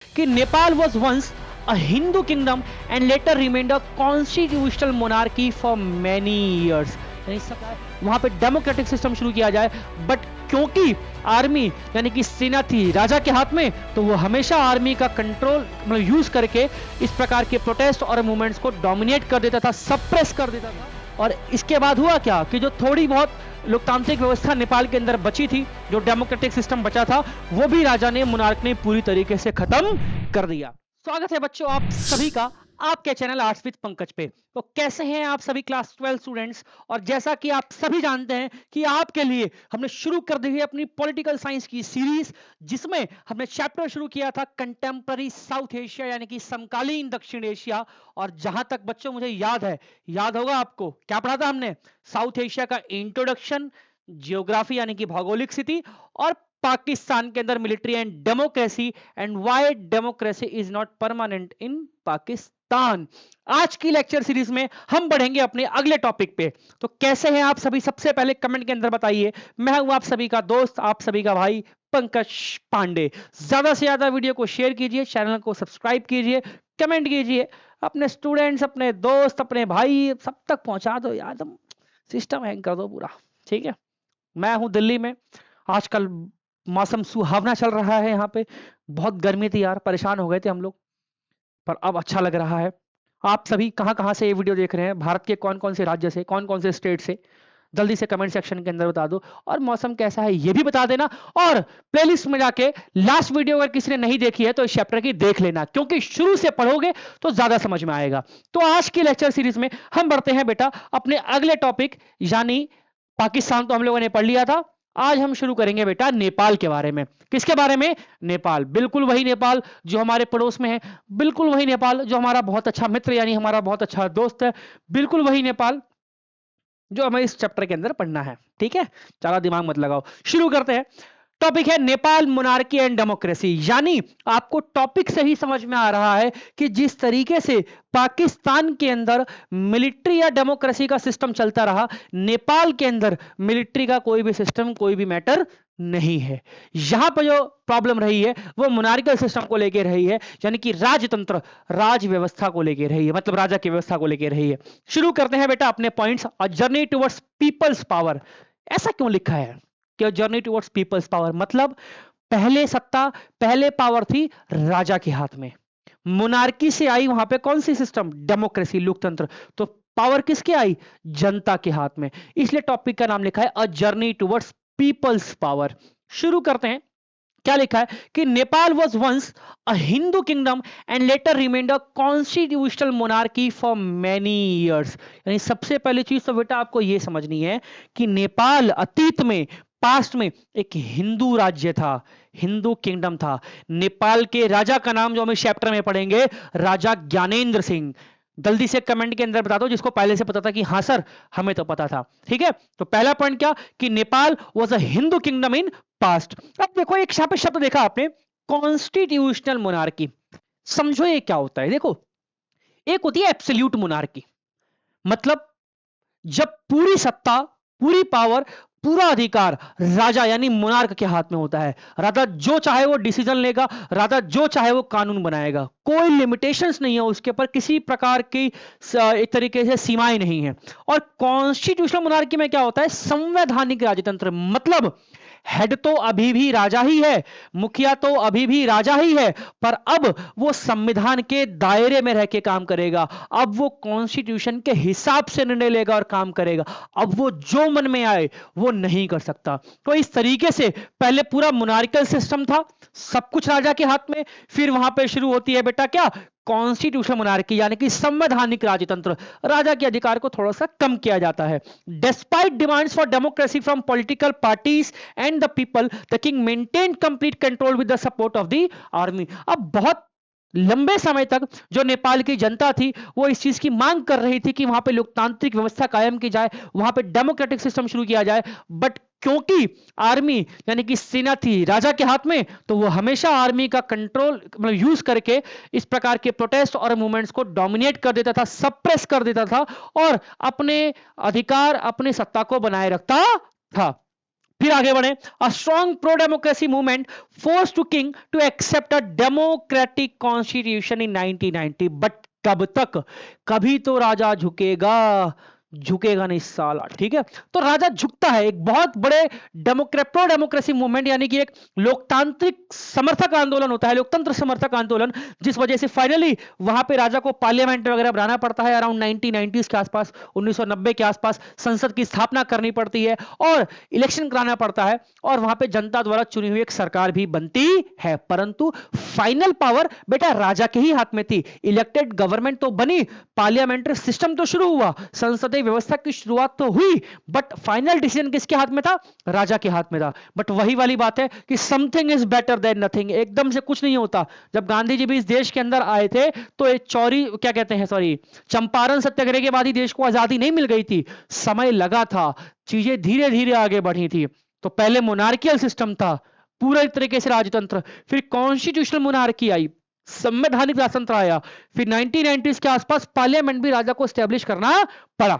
कि Nepal was once a Hindu kingdom and later remained a constitutional monarchy for many years. वहां पे democratic system शुरू किया जाए, बट क्योंकि आर्मी यानी कि सेना थी राजा के हाथ में, तो वो हमेशा आर्मी का कंट्रोल मतलब यूज करके इस प्रकार के प्रोटेस्ट और मूवमेंट्स को डोमिनेट कर देता था, सप्रेस कर देता था। और इसके बाद हुआ क्या कि जो थोड़ी बहुत लोकतांत्रिक व्यवस्था नेपाल के अंदर बची थी, जो डेमोक्रेटिक सिस्टम बचा था, वो भी राजा ने, मुनार्क ने पूरी तरीके से खत्म कर दिया। स्वागत है बच्चों आप सभी का आपके चैनल आर्ट्स विद पंकज पे। तो कैसे हैं आप सभी क्लास 12 स्टूडेंट्स। और जैसा कि आप सभी जानते हैं कि आपके लिए हमने शुरू कर दी है अपनी पॉलिटिकल साइंस की सीरीज, जिसमें हमने चैप्टर शुरू किया था कंटेम्पररी साउथ एशिया यानी कि समकालीन दक्षिण एशिया। और जहां तक बच्चों मुझे याद है, याद होगा आपको क्या पढ़ा था हमने, साउथ एशिया का इंट्रोडक्शन, जियोग्राफी यानी कि भौगोलिक स्थिति, और पाकिस्तान के अंदर military and democracy, and why democracy is not permanent इन पाकिस्तान। आज की लेक्चर सीरीज में हम बढ़ेंगे अपने अगले टॉपिक पे। तो कैसे हैं आप सभी, सबसे पहले कमेंट के अंदर बताइए। मैं हूं आप सभी का दोस्त, आप सभी का भाई पंकज पांडे। ज्यादा से ज्यादा वीडियो को शेयर कीजिए, चैनल को सब्सक्राइब कीजिए, कमेंट कीजिए, अपने स्टूडेंट्स, अपने दोस्त, अपने भाई सब तक पहुंचा दो यार, तुम सिस्टम हैंग कर दो पूरा, ठीक है। मैं हूं दिल्ली में, आजकल मौसम सुहावना चल रहा है, यहाँ पे बहुत गर्मी थी यार, परेशान हो गए थे हम लोग, पर अब अच्छा लग रहा है। आप सभी कहां कहां से ये वीडियो देख रहे हैं, भारत के कौन कौन से राज्य से, कौन कौन से स्टेट से, जल्दी से कमेंट सेक्शन के अंदर बता दो। और मौसम कैसा है ये भी बता देना। और प्लेलिस्ट में जाके लास्ट वीडियो अगर किसी ने नहीं देखी है तो इस चैप्टर की देख लेना, क्योंकि शुरू से पढ़ोगे तो ज्यादा समझ में आएगा। तो आज की लेक्चर सीरीज में हम बढ़ते हैं बेटा अपने अगले टॉपिक, यानी पाकिस्तान तो हम लोगों ने पढ़ लिया था। आज हम शुरू करेंगे बेटा नेपाल के बारे में। किसके बारे में? नेपाल, बिल्कुल वही नेपाल जो हमारे पड़ोस में है, बिल्कुल वही नेपाल जो हमारा बहुत अच्छा मित्र यानी हमारा बहुत अच्छा दोस्त है, बिल्कुल वही नेपाल जो हमें इस चैप्टर के अंदर पढ़ना है, ठीक है। ज्यादा दिमाग मत लगाओ, शुरू करते हैं। टॉपिक है नेपाल मोनार्की एंड डेमोक्रेसी। यानी आपको टॉपिक से ही समझ में आ रहा है कि जिस तरीके से पाकिस्तान के अंदर मिलिट्री या डेमोक्रेसी का सिस्टम चलता रहा, नेपाल के अंदर मिलिट्री का कोई भी सिस्टम, कोई भी मैटर नहीं है। यहां पर जो प्रॉब्लम रही है वो मोनार्किकल सिस्टम को लेकर रही है, यानी कि राजतंत्र, राज व्यवस्था को लेकर रही है, मतलब राजा की व्यवस्था को लेकर रही है। शुरू करते हैं बेटा अपने पॉइंट्स। अ जर्नी टुवर्ड्स पीपल्स पावर। ऐसा क्यों लिखा है कि जर्नी टुवर्ड्स पीपल्स पावर? मतलब पहले सत्ता, पहले पावर थी राजा के हाथ में, मोनार्की से आई वहां पे कौन सी सिस्टम? डेमोक्रेसी, लोकतंत्र। तो पावर किसके आई? जनता के हाथ में। इसलिए टॉपिक का नाम लिखा है a journey towards people's power. शुरू करते हैं। क्या लिखा है कि Nepal was once a Hindu kingdom and later remained a constitutional monarchy for many years. यानी सबसे पहली चीज तो बेटा आपको यह समझनी है कि नेपाल अतीत में, पास्ट में एक हिंदू राज्य था, हिंदू किंगडम था। नेपाल के राजा का नाम जो हम इस चैप्टर में पढ़ेंगे, राजा ज्ञानेंद्र सिंह। जल्दी से कमेंट के अंदर बता दो जिसको पहले से पता था कि हाँ सर हमें तो पता था, ठीक है। तो पहला पॉइंट क्या कि Nepal was a Hindu kingdom in past. अब देखो एक यहाँ पे शब्द देखा आपने, कॉन्स्टिट्यूशनल मोनार्की। समझो ये क्या होता है। देखो एक होती है एब्सोल्यूट मोनार्की, मतलब जब पूरी सत्ता, पूरी पावर, पूरा अधिकार राजा यानी मोनार्क के हाथ में होता है। राजा जो चाहे वो डिसीजन लेगा, राजा जो चाहे वो कानून बनाएगा, कोई लिमिटेशंस नहीं है उसके ऊपर, किसी प्रकार की एक तरीके से सीमाएं नहीं है। और कॉन्स्टिट्यूशनल मोनार्की में क्या होता है? संवैधानिक राजतंत्र। मतलब हेड तो अभी भी राजा ही है, मुखिया तो अभी भी राजा ही है, पर अब वो संविधान के दायरे में रह के काम करेगा। अब वो कॉन्स्टिट्यूशन के हिसाब से निर्णय लेगा और काम करेगा। अब वो जो मन में आए वो नहीं कर सकता। तो इस तरीके से पहले पूरा मोनार्किकल सिस्टम था, सब कुछ राजा के हाथ में। फिर वहां पे शुरू होती है बेटा क्या? कॉन्स्टिट्यूशन मोनार्की यानी कि संवैधानिक राजतंत्र। राजा के अधिकार को थोड़ा सा कम किया जाता है। Despite demands for democracy from political parties and the people, the king maintain complete control with the support of the army. अब बहुत लंबे समय तक जो नेपाल की जनता थी वो इस चीज की मांग कर रही थी कि वहां पे लोकतांत्रिक व्यवस्था कायम की जाए, वहां पे डेमोक्रेटिक सिस्टम शुरू किया जाए, बट क्योंकि आर्मी यानी कि सेना थी राजा के हाथ में, तो वो हमेशा आर्मी का कंट्रोल मतलब यूज करके इस प्रकार के प्रोटेस्ट और मूवमेंट्स को डोमिनेट कर देता था, सप्रेस कर देता था और अपने अधिकार, अपनी सत्ता को बनाए रखता था। फिर आगे बढ़े, a strong pro democracy movement force to king to accept a democratic constitution in 1990। But कब तक, कभी तो राजा झुकेगा, झुकेगा नहीं साला, ठीक है। तो राजा झुकता है, एक बहुत बड़े प्रो डेमोक्रेसी मूवमेंट यानी कि एक लोकतांत्रिक समर्थक आंदोलन होता है, लोकतंत्र समर्थक आंदोलन, जिस वजह से फाइनली वहां पे राजा को पार्लियामेंट वगैरह बनाना पड़ता है। अराउंड 1990 के आसपास, 1990 के आसपास संसद की स्थापना करनी पड़ती है और इलेक्शन कराना पड़ता है, और वहां पे जनता द्वारा चुनी हुई एक सरकार भी बनती है। परंतु फाइनल पावर बेटा राजा के ही हाथ में थी। इलेक्टेड गवर्नमेंट तो बनी, पार्लियामेंट्री सिस्टम तो शुरू हुआ, संसदीय व्यवस्था की शुरुआत तो हुई, बट फाइनल डिसीजन किसके हाथ में था? राजा के हाथ में था। बट वही वाली बात है कि something is better than nothing, एकदम से कुछ नहीं होता। जब गांधी जी भी इस देश के अंदर आए थे तो एक क्या कहते हैं, सॉरी, चंपारण सत्याग्रह के बाद ही देश को आजादी नहीं मिल गई थी, समय लगा था, चीजें धीरे धीरे आगे बढ़ी थी। तो पहले मोनार्कियल सिस्टम था, पूरे तरीके से राजतंत्र, फिर कॉन्स्टिट्यूशनल मोनार्की आई, संवैधानिक राजतंत्र आया, फिर 1990s के आसपास पार्लियामेंट भी राजा को स्टैब्लिश करना पड़ा।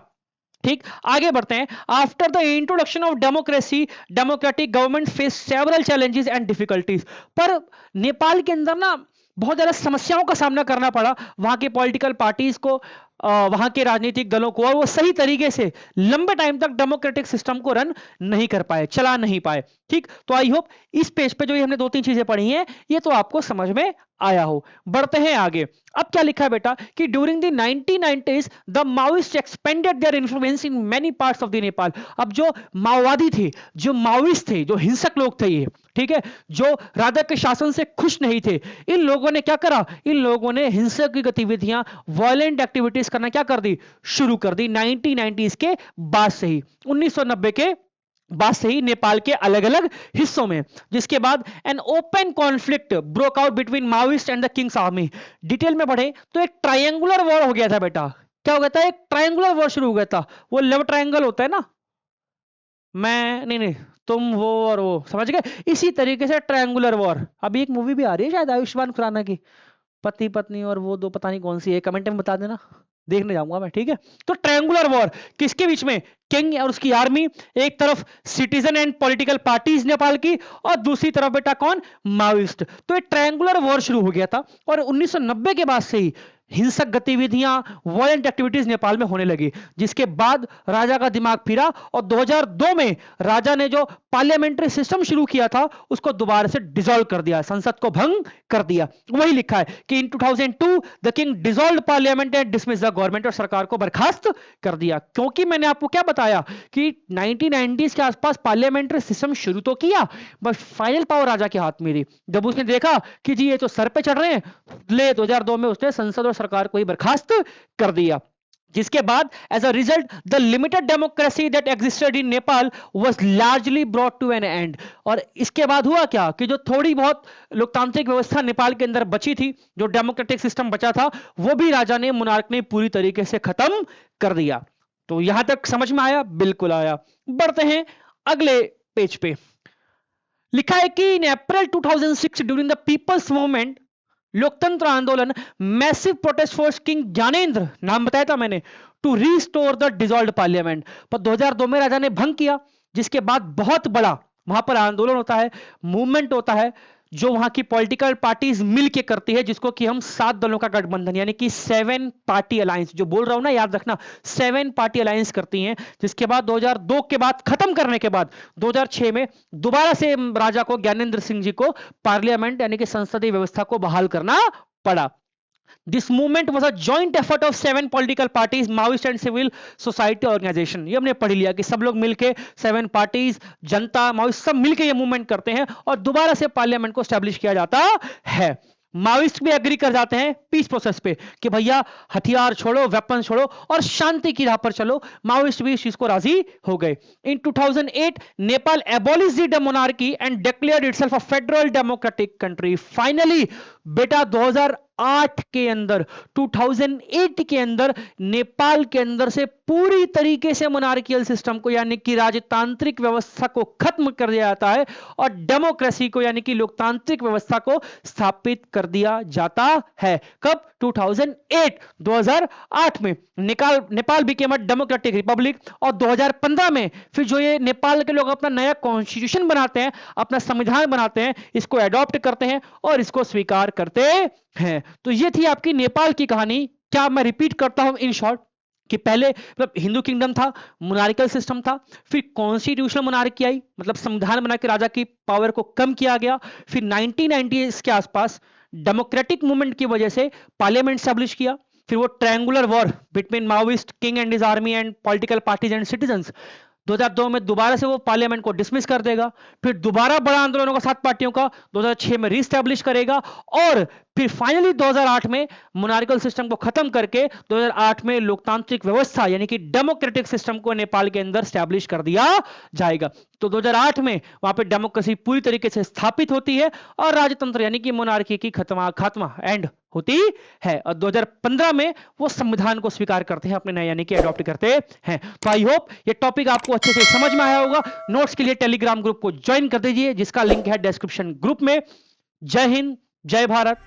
ठीक, आगे बढ़ते हैं। After the introduction of democracy, democratic government face several challenges and difficulties. पर नेपाल के अंदर ना बहुत ज्यादा समस्याओं का सामना करना पड़ा, वहां के पॉलिटिकल पार्टीज को, वहां के राजनीतिक दलों को, और वो सही तरीके से लंबे टाइम तक डेमोक्रेटिक सिस्टम को रन नहीं कर पाए, चला नहीं पाए। ठीक, तो आई होप इस पेज पे जो हमने 2-3 चीजें पढ़ी हैं ये तो आपको समझ में आया हो। बढ़ते हैं आगे। अब क्या लिखा है बेटा कि during the 1990s the Maoist expanded their influence in many parts of the Nepal. अब जो माओवादी थे, जो माओइस्ट थे, जो हिंसक लोग थे ये, ठीक है, जो राजा के शासन से खुश नहीं थे, इन लोगों ने क्या करा? इन लोगों ने हिंसक की गतिविधियां, वायलेंट एक्टिविटीज करना क्या कर दी? शुरू कर दी 1990s के बाद से ही, 1990 के बाद से ही नेपाल के अलग अलग हिस्सों में, जिसके बाद an open conflict broke out between Maoist and the Kings army. Detail में बढ़े तो एक ट्रायंगुलर वॉर हो गया था बेटा। क्या हो गया था? एक ट्रायंगुलर वॉर शुरू हो गया था। वो लव ट्रायंगल होता है ना, मैं नहीं, तुम वो और वो, समझ गए? इसी तरीके से ट्रायंगुलर वॉर। अभी एक मूवी भी आ रही है शायद आयुष्मान खुराना की, पति पत्नी और वो दो, पता नहीं कौन सी है, कमेंट में बता देना, देखने जाऊंगा मैं, ठीक है। तो ट्रायंगुलर वॉर किसके बीच में? किंग और उसकी आर्मी, एक तरफ citizen and political parties Nepal की, और दूसरी तरफ बेटा कौन? माओइस्ट। तो एक ट्रायंगुलर वॉर शुरू हो गया था, और 1990 के बाद से ही हिंसक गतिविधियां, वायलेंट एक्टिविटीज नेपाल में होने लगी, जिसके बाद राजा का दिमाग फिरा, और 2002 में राजा ने जो पार्लियामेंट्री सिस्टम शुरू किया था उसको दोबारा से डिसॉल्व कर दिया, संसद को भंग कर दिया। वही लिखा है कि इन 2002 the king dissolved parliament and dismiss the government, और सरकार को बर्खास्त कर दिया। क्योंकि मैंने आपको क्या बताया कि 1990s के आसपास पार्लियामेंट्री सिस्टम शुरू तो किया, बस फाइनल पावर राजा के हाथ में थी। जब उसने देखा कि जी ये तो सर पे चढ़ रहे हैं, ले 2002 में उसने संसद और सरकार को ही बर्खास्त कर दिया, जिसके बाद as a result the limited democracy that existed in Nepal was largely brought to an end. और इसके बाद हुआ क्या कि जो थोड़ी बहुत लोकतांत्रिक व्यवस्था नेपाल के अंदर बची थी, जो डेमोक्रेटिक सिस्टम बचा था, वो भी राजा ने, मुनार्क ने पूरी तरीके से खत्म कर दिया। तो यहां तक समझ में आया? बिल्कुल आया। बढ़ते हैं अगले पेज पे। लिखा है कि in April 2006 during the people's movement, लोकतंत्र आंदोलन, massive protest force king Gyanendra, नाम बताया था मैंने, to restore the dissolved parliament. पर 2002 में राजा ने भंग किया, जिसके बाद बहुत बड़ा वहां पर आंदोलन होता है, मूवमेंट होता है, जो वहां की पॉलिटिकल पार्टीज मिलके करती है, जिसको कि हम 7 दलों का गठबंधन यानी कि 7 पार्टी अलायंस, जो बोल रहा हूं ना याद रखना, 7 पार्टी अलायंस करती हैं। जिसके बाद 2002 के बाद खत्म करने के बाद 2006 में दोबारा से राजा को, ज्ञानेंद्र सिंह जी को, पार्लियामेंट यानी कि संसदीय व्यवस्था को बहाल करना पड़ा। This movement was a joint effort of 7 political parties, Maoist and civil society organisation. ये हमने पढ़ लिया कि सब लोग मिलके, 7 पार्टीज, जनता, माओइस्ट सब मिलके ये मूवमेंट करते हैं, और दोबारा से पार्लियामेंट को स्टैब्लिश किया जाता है। माओइस्ट भी एग्री कर जाते हैं पीस प्रोसेस पे कि भैया हथियार छोड़ो, वेपन छोड़ो और शांति की राह पर चलो। माओइस्ट भी इस चीज को राजी हो गए। इन 2008 Nepal abolish the monarchy and declared itself a federal democratic country. Finally बेटा 2008 के अंदर 2008 के अंदर नेपाल के अंदर से पूरी तरीके से मोनार्कियल सिस्टम को यानी कि राजतांत्रिक व्यवस्था को खत्म कर दिया जाता है और डेमोक्रेसी को यानी कि लोकतांत्रिक व्यवस्था को स्थापित कर दिया जाता है। कब? 2008 में Nepal became a democratic Republic. और 2015 में फिर जो ये नेपाल के लोग अपना नया कॉन्स्टिट्यूशन बनाते हैं, अपना संविधान बनाते हैं, इसको अडॉप्ट करते हैं और इसको स्वीकार करते हैं। तो ये थी आपकी नेपाल की कहानी। क्या मैं रिपीट करता हूं इन शॉर्ट कि पहले मतलब हिंदू किंगडम था, मोनार्कियल सिस्टम था, फिर कॉन्स्टिट्यूशनल मोनार्की आई, मतलब संविधान बना के राजा की पावर को कम किया गया। फिर 1990 के आसपास डेमोक्रेटिक मूवमेंट की वजह से पार्लियामेंट स्टैब्लिश किया। फिर वो triangular war between Maoist king and his army and political parties and citizens, 2002 में दोबारा से वो पार्लियामेंट को डिसमिस कर देगा। फिर दोबारा बड़ा आंदोलन होगा 7 पार्टियों का, 2006 में रीस्टैब्लिश करेगा और फिर फाइनली 2008 में मोनार्कियल सिस्टम को खत्म करके 2008 में लोकतांत्रिक व्यवस्था यानी कि डेमोक्रेटिक सिस्टम को नेपाल के अंदर स्टैब्लिश कर दिया जाएगा। तो 2008 में वहां पे डेमोक्रेसी पूरी तरीके से स्थापित होती है और राजतंत्र यानी कि मोनार्की की खात्मा एंड होती है। और 2015 में वो संविधान को स्वीकार करते हैं अपने नए यानी कि अडॉप्ट करते हैं। तो आई होप ये टॉपिक आपको अच्छे से समझ में आया होगा। नोट्स के लिए टेलीग्राम ग्रुप को ज्वाइन कर दीजिए जिसका लिंक है डिस्क्रिप्शन ग्रुप में। जय हिंद, जय भारत।